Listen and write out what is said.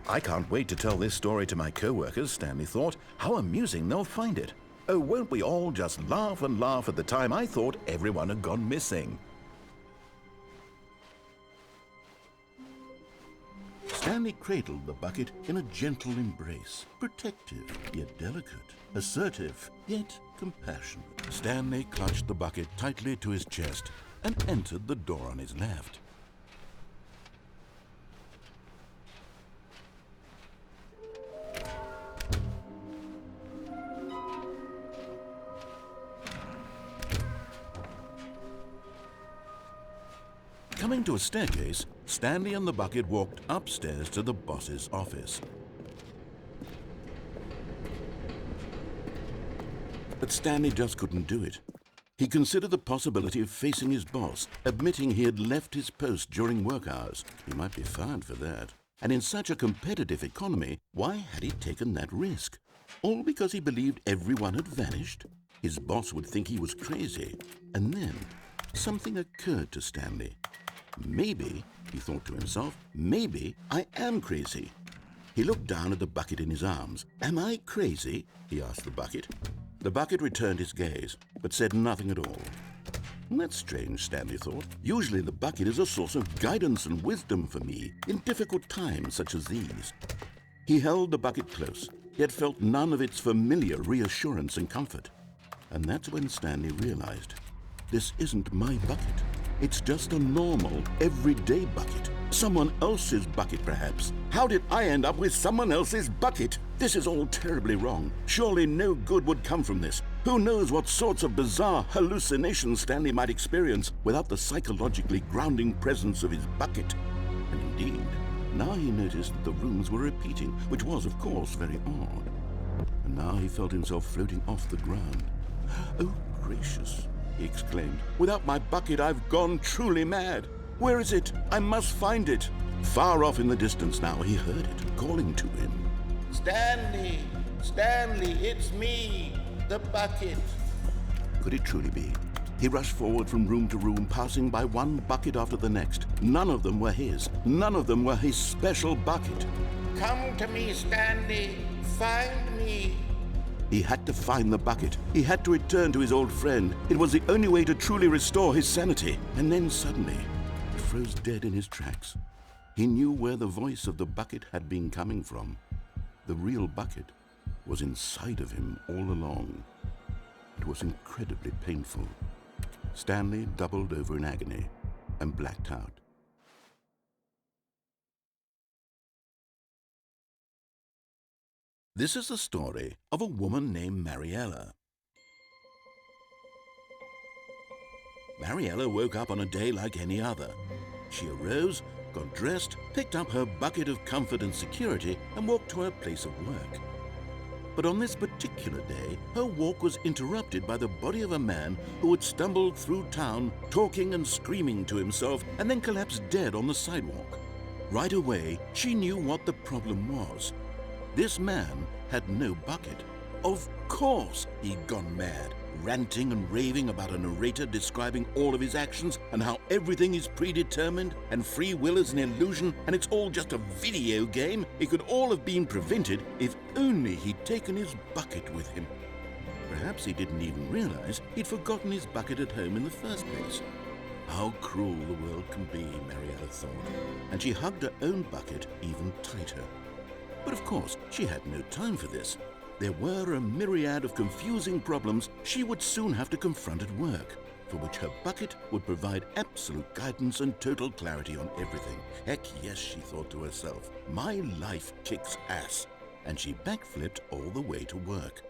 I can't wait to tell this story to my co-workers, Stanley thought. How amusing they'll find it. Oh, won't we all just laugh and laugh at the time I thought everyone had gone missing. Stanley cradled the bucket in a gentle embrace, protective yet delicate, assertive yet compassionate. Stanley clutched the bucket tightly to his chest and entered the door on his left. Coming to a staircase, Stanley and the bucket walked upstairs to the boss's office. But Stanley just couldn't do it. He considered the possibility of facing his boss, admitting he had left his post during work hours. He might be fired for that. And in such a competitive economy, why had he taken that risk? All because he believed everyone had vanished? His boss would think he was crazy. And then something occurred to Stanley. Maybe, he thought to himself, maybe I am crazy. He looked down at the bucket in his arms. Am I crazy? He asked the bucket. The bucket returned his gaze, but said nothing at all. That's strange, Stanley thought. Usually the bucket is a source of guidance and wisdom for me in difficult times such as these. He held the bucket close, yet felt none of its familiar reassurance and comfort. And that's when Stanley realized, this isn't my bucket. It's just a normal, everyday bucket. Someone else's bucket, perhaps. How did I end up with someone else's bucket? This is all terribly wrong. Surely no good would come from this. Who knows what sorts of bizarre hallucinations Stanley might experience without the psychologically grounding presence of his bucket. And indeed, now he noticed that the rooms were repeating, which was, of course, very odd. And now he felt himself floating off the ground. Oh, gracious, he exclaimed. Without my bucket, I've gone truly mad. Where is it? I must find it. Far off in the distance now, he heard it, calling to him. Stanley! Stanley, it's me, the bucket. Could it truly be? He rushed forward from room to room, passing by one bucket after the next. None of them were his. None of them were his special bucket. Come to me, Stanley. Find me. He had to find the bucket. He had to return to his old friend. It was the only way to truly restore his sanity. And then suddenly, he froze dead in his tracks. He knew where the voice of the bucket had been coming from. The real bucket was inside of him all along. It was incredibly painful. Stanley doubled over in agony and blacked out. This is the story of a woman named Mariella. Mariella woke up on a day like any other. She arose, got dressed, picked up her bucket of comfort and security, and walked to her place of work. But on this particular day, her walk was interrupted by the body of a man who had stumbled through town, talking and screaming to himself, and then collapsed dead on the sidewalk. Right away, she knew what the problem was. This man had no bucket. Of course he'd gone mad, ranting and raving about a narrator describing all of his actions and how everything is predetermined and free will is an illusion and it's all just a video game. It could all have been prevented if only he'd taken his bucket with him. Perhaps he didn't even realize he'd forgotten his bucket at home in the first place. How cruel the world can be, Mariella thought, and she hugged her own bucket even tighter. But of course, she had no time for this. There were a myriad of confusing problems she would soon have to confront at work, for which her bucket would provide absolute guidance and total clarity on everything. Heck yes, she thought to herself, my life kicks ass. And she backflipped all the way to work.